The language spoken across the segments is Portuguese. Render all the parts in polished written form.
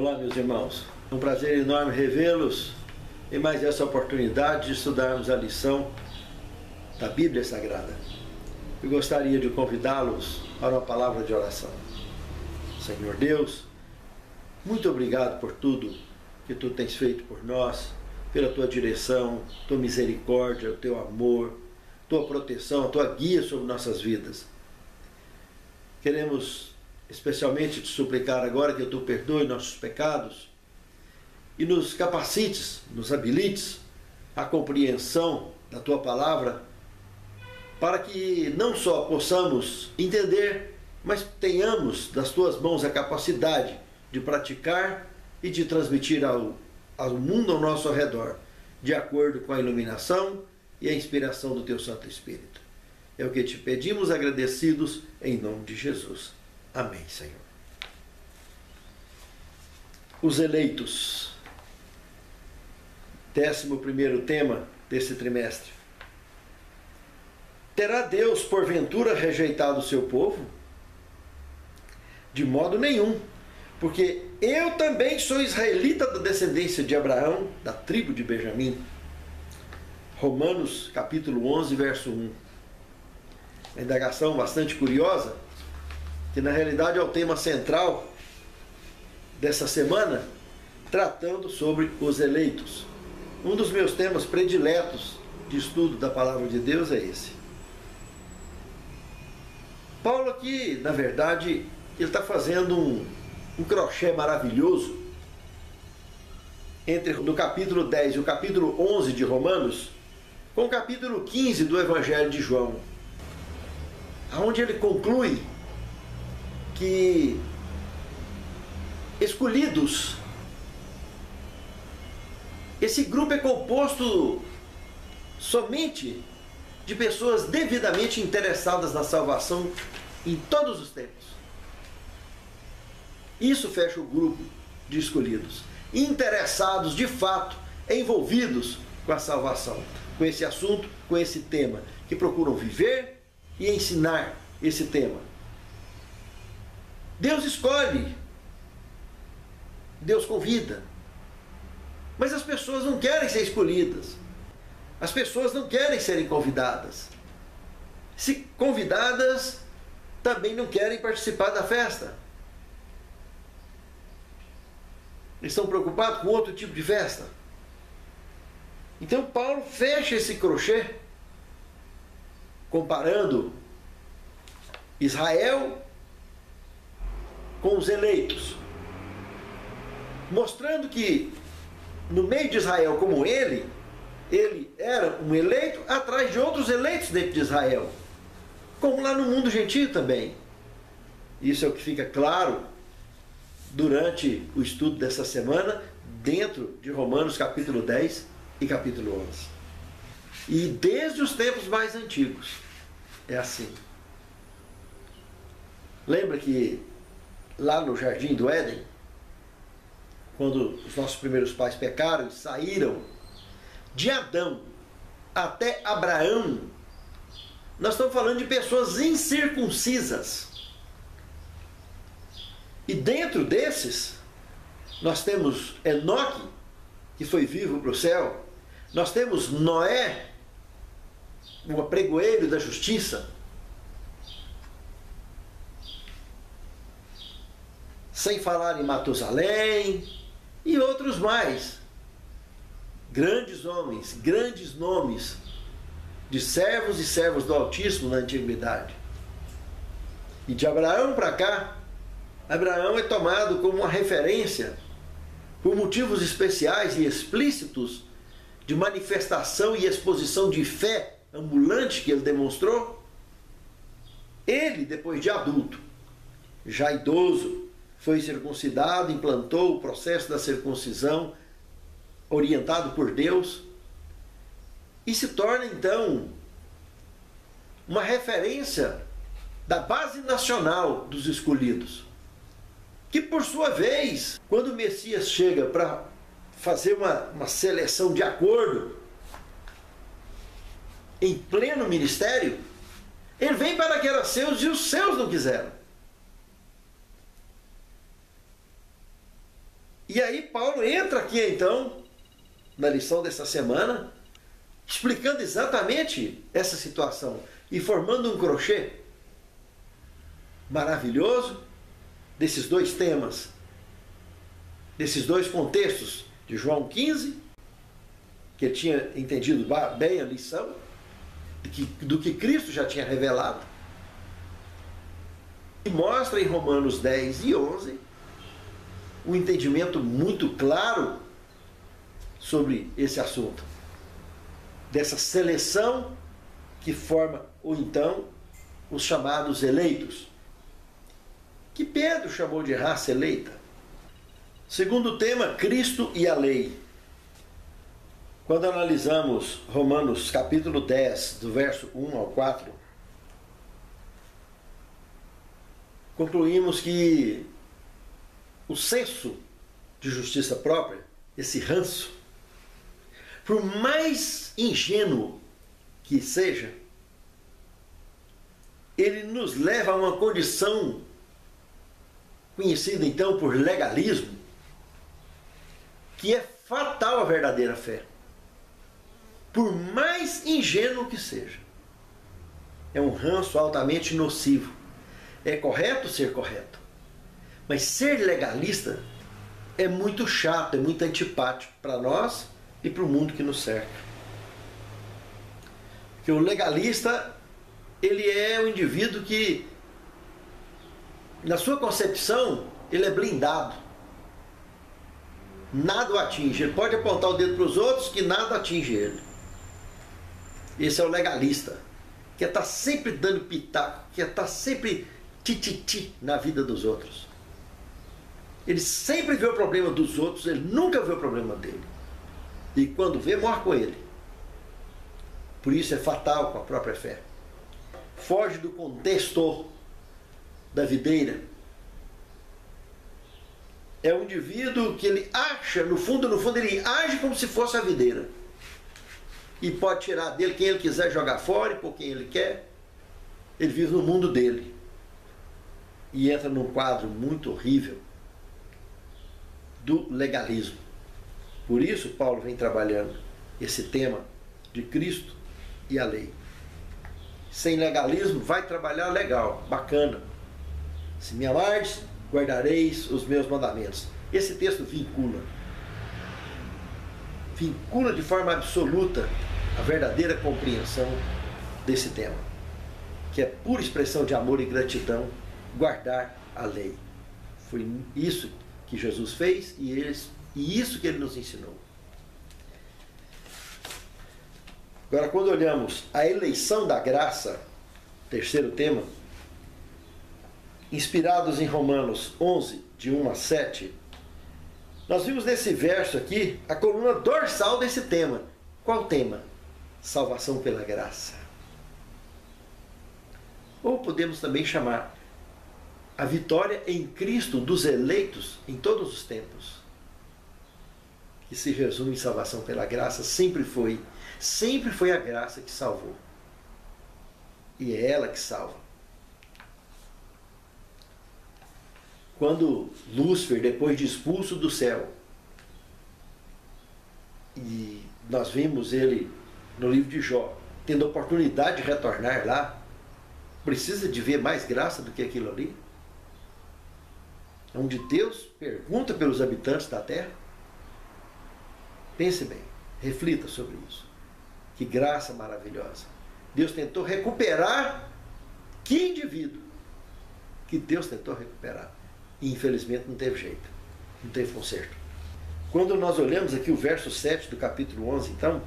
Olá, meus irmãos. É um prazer enorme revê-los em mais essa oportunidade de estudarmos a lição da Bíblia Sagrada. Eu gostaria de convidá-los para uma palavra de oração. Senhor Deus, muito obrigado por tudo que Tu tens feito por nós, pela Tua direção, Tua misericórdia, o Teu amor, Tua proteção, a Tua guia sobre nossas vidas. Queremos especialmente te suplicar agora que Tu perdoe nossos pecados e nos capacites, nos habilites à compreensão da Tua palavra, para que não só possamos entender, mas tenhamos das Tuas mãos a capacidade de praticar e de transmitir ao mundo ao nosso redor, de acordo com a iluminação e a inspiração do Teu Santo Espírito. É o que te pedimos agradecidos em nome de Jesus. Amém, Senhor. Os eleitos. 11º tema desse trimestre. Terá Deus, porventura, rejeitado o seu povo? De modo nenhum, porque eu também sou israelita da descendência de Abraão, da tribo de Benjamim. Romanos, capítulo 11, verso 1. Uma indagação bastante curiosa, que na realidade é o tema central dessa semana, tratando sobre os eleitos. Um dos meus temas prediletos de estudo da palavra de Deus é esse. Paulo aqui, na verdade, ele está fazendo um crochê maravilhoso entre o capítulo 10 e o capítulo 11 de Romanos, com o capítulo 15 do Evangelho de João, onde ele conclui que escolhidos, esse grupo é composto somente de pessoas devidamente interessadas na salvação em todos os tempos. Isso fecha o grupo de escolhidos, interessados de fato, envolvidos com a salvação, com esse assunto, com esse tema, que procuram viver e ensinar esse tema. Deus escolhe, Deus convida, mas as pessoas não querem ser escolhidas, as pessoas não querem serem convidadas. Se convidadas, também não querem participar da festa. Eles estão preocupados com outro tipo de festa. Então Paulo fecha esse crochê, comparando Israel com os eleitos, mostrando que no meio de Israel, como ele era um eleito atrás de outros eleitos dentro de Israel, como lá no mundo gentio também. Isso é o que fica claro durante o estudo dessa semana, dentro de Romanos capítulo 10 e capítulo 11. E desde os tempos mais antigos é assim. Lembra que lá no Jardim do Éden, quando os nossos primeiros pais pecaram e saíram de Adão até Abraão, nós estamos falando de pessoas incircuncisas. E dentro desses, nós temos Enoque, que foi vivo para o céu. Nós temos Noé, o pregoeiro da justiça. Sem falar em Matusalém e outros mais. Grandes homens, grandes nomes de servos e servos do Altíssimo na antiguidade. E de Abraão para cá, Abraão é tomado como uma referência por motivos especiais e explícitos de manifestação e exposição de fé ambulante que ele demonstrou. Ele, depois de adulto, já idoso, foi circuncidado, implantou o processo da circuncisão, orientado por Deus, e se torna então uma referência da base nacional dos escolhidos, que por sua vez, quando o Messias chega para fazer uma seleção de acordo em pleno ministério, ele vem para que eram seus e os seus não quiseram. E aí Paulo entra aqui então, na lição dessa semana, explicando exatamente essa situação e formando um crochê maravilhoso desses dois temas, desses dois contextos de João 15, que ele tinha entendido bem a lição, do que Cristo já tinha revelado, e mostra em Romanos 10 e 11 um entendimento muito claro sobre esse assunto, dessa seleção que forma, ou então, os chamados eleitos, que Pedro chamou de raça eleita. Segundo tema, Cristo e a lei. Quando analisamos Romanos capítulo 10, do verso 1 ao 4, concluímos que o senso de justiça própria, esse ranço, por mais ingênuo que seja, ele nos leva a uma condição conhecida então por legalismo, que é fatal à verdadeira fé. Por mais ingênuo que seja, é um ranço altamente nocivo. É correto ser correto, mas ser legalista é muito chato, é muito antipático para nós e para o mundo que nos cerca. Porque o legalista, ele é um indivíduo que, na sua concepção, ele é blindado. Nada o atinge. Ele pode apontar o dedo para os outros que nada atinge ele. Esse é o legalista, que está sempre dando pitaco, que está sempre tititi na vida dos outros. Ele sempre vê o problema dos outros, ele nunca vê o problema dele. E quando vê, morre com ele. Por isso é fatal com a própria fé. Foge do contexto da videira. É um indivíduo que ele acha, no fundo, ele age como se fosse a videira. E pode tirar dele quem ele quiser, jogar fora e por quem ele quer. Ele vive no mundo dele. E entra num quadro muito horrível do legalismo. Por isso, Paulo vem trabalhando esse tema de Cristo e a lei. Sem legalismo, vai trabalhar legal, bacana. Se me amardes, guardareis os meus mandamentos. Esse texto vincula de forma absoluta a verdadeira compreensão desse tema, que é pura expressão de amor e gratidão, guardar a lei. Foi isso que Jesus fez e isso que ele nos ensinou. Agora, quando olhamos a eleição da graça, terceiro tema, inspirados em Romanos 11, de 1 a 7, nós vimos nesse verso aqui a coluna dorsal desse tema. Qual o tema? Salvação pela graça. Ou podemos também chamar a vitória em Cristo dos eleitos em todos os tempos, que se resume em salvação pela graça. Sempre foi a graça que salvou. E é ela que salva. Quando Lúcifer, depois de expulso do céu, e nós vimos ele no livro de Jó, tendo a oportunidade de retornar lá, precisa de ver mais graça do que aquilo ali? Onde Deus pergunta pelos habitantes da terra? Pense bem, reflita sobre isso. Que graça maravilhosa. Deus tentou recuperar que indivíduo que Deus tentou recuperar. E infelizmente não teve jeito, não teve conserto. Quando nós olhamos aqui o verso 7 do capítulo 11, então,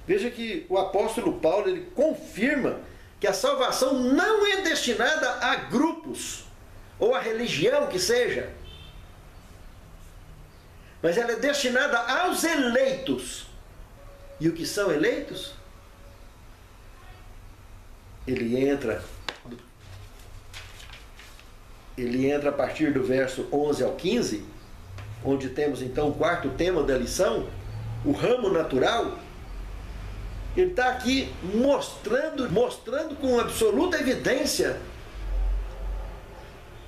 veja que o apóstolo Paulo, ele confirma que a salvação não é destinada a grupos, ou a religião que seja, mas ela é destinada aos eleitos. E o que são eleitos? Ele entra a partir do verso 11 ao 15, onde temos então o quarto tema da lição, o ramo natural. Ele está aqui mostrando com absoluta evidência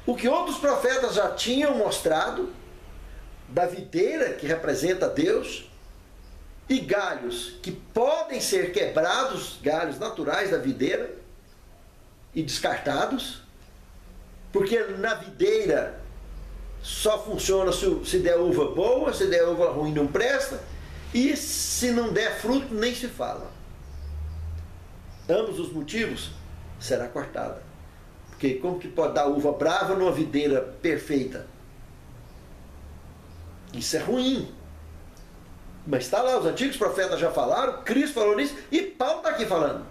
o que outros profetas já tinham mostrado, da videira, que representa Deus, e galhos que podem ser quebrados, galhos naturais da videira, e descartados, porque na videira só funciona se der uva boa, se der uva ruim não presta, e se não der fruto nem se fala. Ambos os motivos será cortada. Porque como que pode dar uva brava numa videira perfeita? Isso é ruim. Mas está lá, os antigos profetas já falaram, Cristo falou nisso, e Paulo está aqui falando.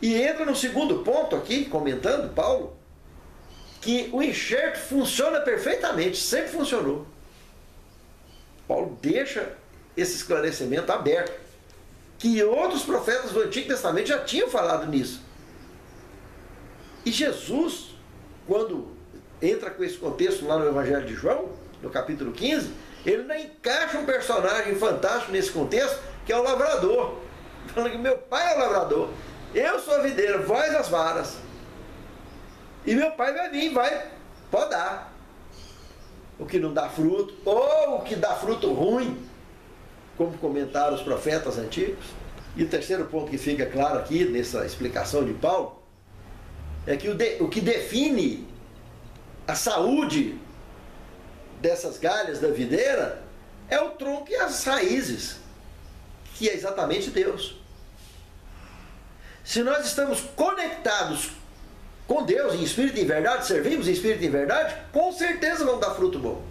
E entra no segundo ponto aqui, comentando, Paulo, que o enxerto funciona perfeitamente, sempre funcionou. Paulo deixa esse esclarecimento aberto, que outros profetas do Antigo Testamento já tinham falado nisso. E Jesus, quando entra com esse contexto lá no Evangelho de João, no capítulo 15, ele ainda encaixa um personagem fantástico nesse contexto, que é o lavrador. Falando que meu pai é o lavrador, eu sou a videira, vós as varas. E meu pai vai vir, vai podar o que não dá fruto, ou o que dá fruto ruim, como comentaram os profetas antigos. E o terceiro ponto que fica claro aqui, nessa explicação de Paulo, é que o que define a saúde dessas galhas da videira é o tronco e as raízes, que é exatamente Deus. Se nós estamos conectados com Deus em espírito e em verdade, servimos em espírito e em verdade, com certeza vão dar fruto bom.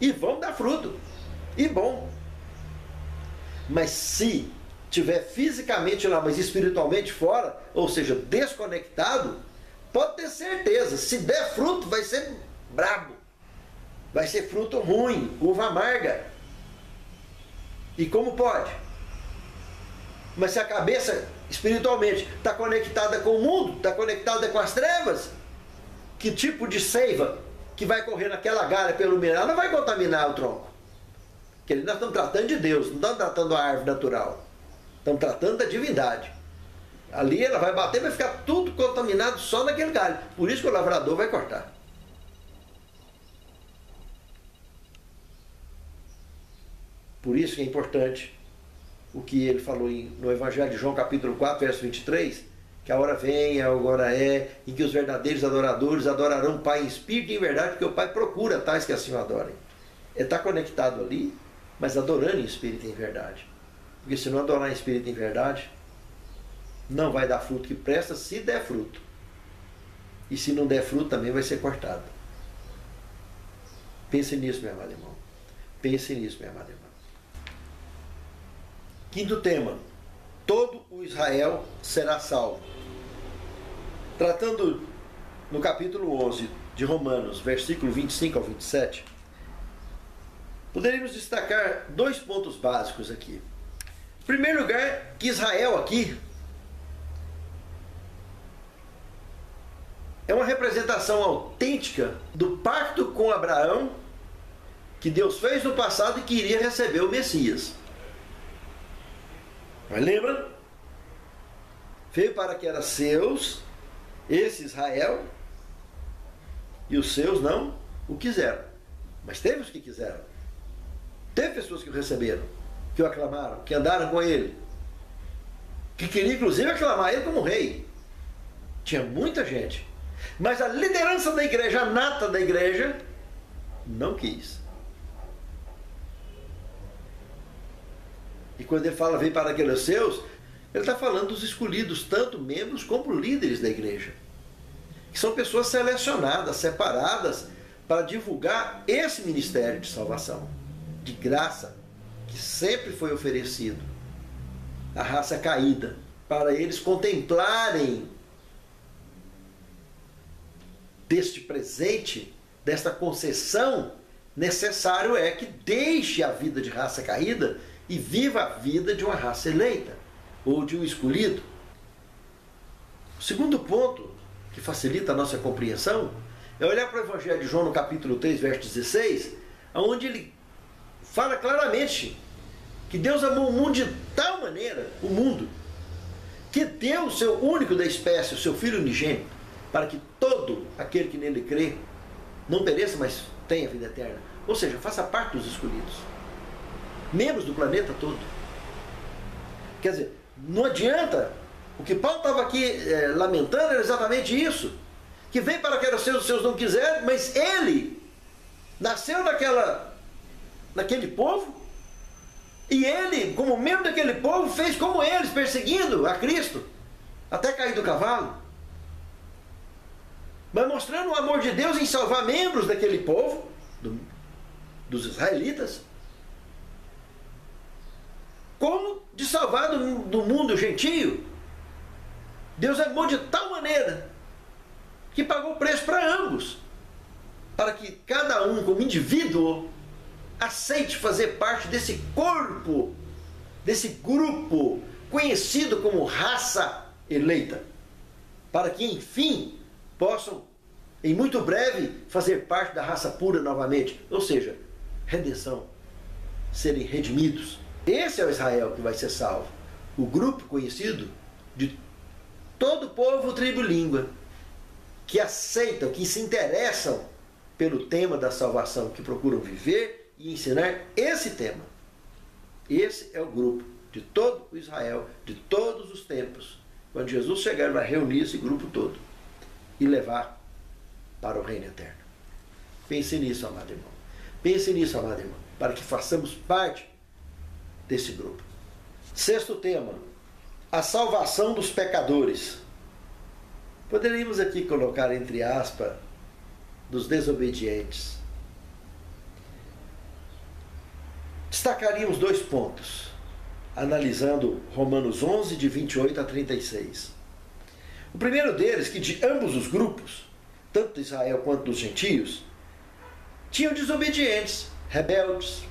E vão dar fruto. E bom. Mas se tiver fisicamente lá, mas espiritualmente fora, ou seja, desconectado, pode ter certeza, se der fruto, vai ser brabo. Vai ser fruto ruim, uva amarga. E como pode? Mas se a cabeça espiritualmente está conectada com o mundo, está conectada com as trevas, que tipo de seiva que vai correr naquela galha pelo mineral não vai contaminar o tronco? Porque nós estamos tratando de Deus, não estamos tratando a árvore natural. Estamos tratando da divindade. Ali ela vai bater, vai ficar tudo contaminado só naquele galho. Por isso que o lavrador vai cortar. Por isso que é importante o que ele falou no Evangelho de João, capítulo 4, verso 23, que a hora vem, a hora é, em que os verdadeiros adoradores adorarão o Pai em espírito e em verdade, porque o Pai procura tais que assim o adorem. Ele está conectado ali, mas adorando em espírito e em verdade. Porque se não adorar em espírito e em verdade, não vai dar fruto que presta, se der fruto. E se não der fruto, também vai ser cortado. Pense nisso, meu amado irmão. Pense nisso, meu amado irmão. Quinto tema, todo o Israel será salvo. Tratando no capítulo 11 de Romanos, versículo 25 ao 27, poderíamos destacar dois pontos básicos aqui. Em primeiro lugar, que Israel aqui é uma representação autêntica do pacto com Abraão que Deus fez no passado e que iria receber o Messias. Mas lembra? Veio para que era seus, esse Israel, e os seus não o quiseram. Mas teve os que quiseram. Teve pessoas que o receberam, que o aclamaram, que andaram com ele, que queriam inclusive aclamar ele como rei. Tinha muita gente. Mas a liderança da igreja, a nata da igreja, não quis. E quando ele fala, vem para aqueles seus, ele está falando dos escolhidos, tanto membros como líderes da igreja. Que são pessoas selecionadas, separadas, para divulgar esse ministério de salvação, de graça, que sempre foi oferecido à raça caída, para eles contemplarem deste presente, desta concessão. Necessário é que deixe a vida de raça caída e viva a vida de uma raça eleita, ou de um escolhido. O segundo ponto, que facilita a nossa compreensão, é olhar para o Evangelho de João no capítulo 3, verso 16, onde ele fala claramente que Deus amou o mundo de tal maneira, o mundo, que deu o seu único da espécie, o seu Filho unigênito, para que todo aquele que nele crê não pereça, mas tenha vida eterna. Ou seja, faça parte dos escolhidos. Membros do planeta todo. Quer dizer, não adianta. O que Paulo estava aqui lamentando era exatamente isso. Que vem para que os seus não quiserem, mas ele nasceu naquele povo. E ele, como membro daquele povo, fez como eles, perseguindo a Cristo. Até cair do cavalo. Mas mostrando o amor de Deus em salvar membros daquele povo, dos israelitas, como de salvar do mundo gentio. Deus amou de tal maneira que pagou o preço para ambos, para que cada um, como indivíduo, aceite fazer parte desse corpo, desse grupo conhecido como raça eleita, para que, enfim, possam, em muito breve, fazer parte da raça pura novamente, ou seja, redenção, serem redimidos. Esse é o Israel que vai ser salvo, o grupo conhecido de todo povo, tribo e língua, que aceitam, que se interessam pelo tema da salvação, que procuram viver e ensinar esse tema. Esse é o grupo de todo o Israel, de todos os tempos. Quando Jesus chegar, ele vai reunir esse grupo todo e levar para o reino eterno. Pense nisso, amado irmão. Pense nisso, amado irmão, para que façamos parte desse grupo. Sexto tema, a salvação dos pecadores. Poderíamos aqui colocar entre aspas, dos desobedientes. Destacaríamos 2 pontos, analisando Romanos 11, de 28 a 36. O primeiro deles, que de ambos os grupos, tanto de Israel quanto dos gentios, tinham desobedientes, rebeldes.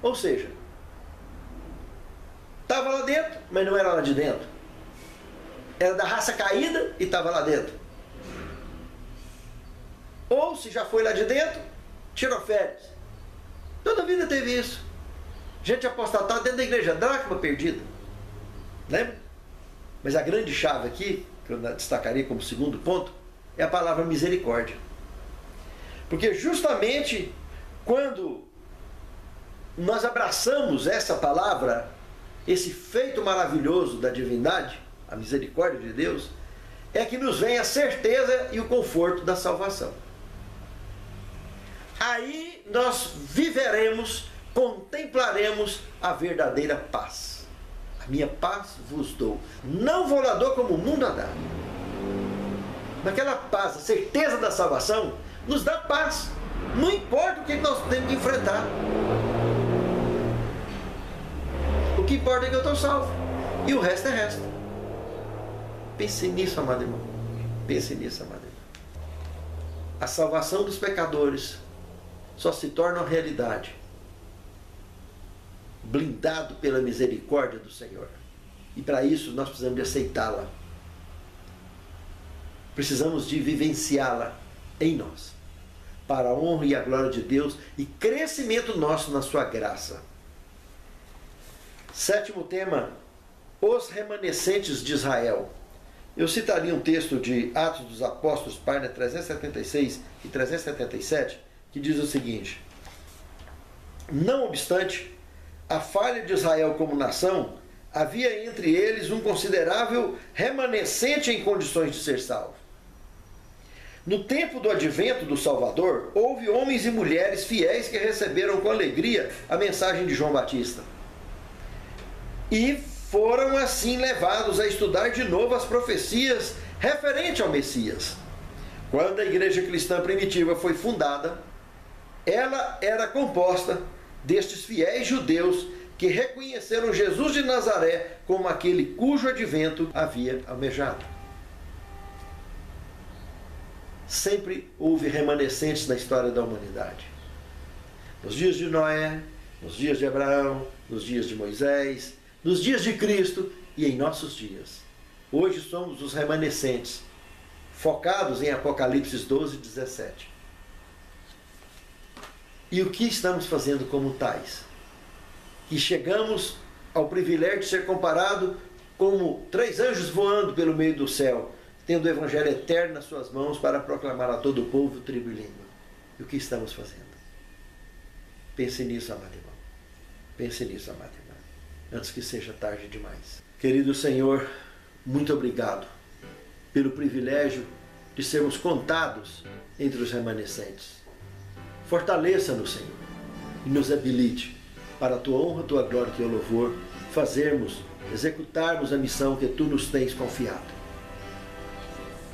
Ou seja, estava lá dentro, mas não era lá de dentro. Era da raça caída e estava lá dentro. Ou, se já foi lá de dentro, tirou férias. Toda a vida teve isso. Gente apostatada dentro da igreja, dracma perdida. Lembra? Mas a grande chave aqui, que eu destacaria como segundo ponto, é a palavra misericórdia. Porque justamente quando nós abraçamos essa palavra, esse feito maravilhoso da divindade, a misericórdia de Deus, é que nos vem a certeza e o conforto da salvação. Aí nós viveremos, contemplaremos a verdadeira paz. A minha paz vos dou. Não vou lá dou como o mundo a dá. Naquela paz, a certeza da salvação, nos dá paz. Não importa o que nós temos que enfrentar. O que importa é que eu estou salvo. E o resto é resto. Pense nisso, amado irmão. Pense nisso, amado irmão. A salvação dos pecadores só se torna uma realidade blindado pela misericórdia do Senhor. E para isso nós precisamos de aceitá-la. Precisamos de vivenciá-la em nós, para a honra e a glória de Deus e crescimento nosso na sua graça. Sétimo tema, os remanescentes de Israel. Eu citaria um texto de Atos dos Apóstolos, página 376 e 377, que diz o seguinte: não obstante a falha de Israel como nação, havia entre eles um considerável remanescente em condições de ser salvo. No tempo do advento do Salvador, houve homens e mulheres fiéis que receberam com alegria a mensagem de João Batista. E foram assim levados a estudar de novo as profecias referentes ao Messias. Quando a igreja cristã primitiva foi fundada, ela era composta destes fiéis judeus que reconheceram Jesus de Nazaré como aquele cujo advento havia almejado. Sempre houve remanescentes na história da humanidade. Nos dias de Noé, nos dias de Abraão, nos dias de Moisés, nos dias de Cristo e em nossos dias. Hoje somos os remanescentes, focados em Apocalipse 12, 17. E o que estamos fazendo como tais? Que chegamos ao privilégio de ser comparado como 3 anjos voando pelo meio do céu, tendo o evangelho eterno nas suas mãos para proclamar a todo o povo, tribo e língua. e o que estamos fazendo. Pense nisso, amado irmão. Pense nisso, amado irmão, antes que seja tarde demais. Querido Senhor, muito obrigado pelo privilégio de sermos contados entre os remanescentes. Fortaleça-nos, Senhor, e nos habilite para a tua honra, a tua glória e o teu louvor, executarmos a missão que tu nos tens confiado.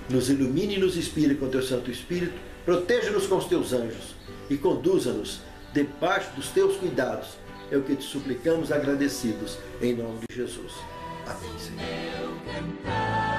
Nos ilumine e nos inspire com teu Santo Espírito, proteja-nos com os teus anjos e conduza-nos debaixo dos teus cuidados. É o que te suplicamos agradecidos, em nome de Jesus. Amém, Senhor.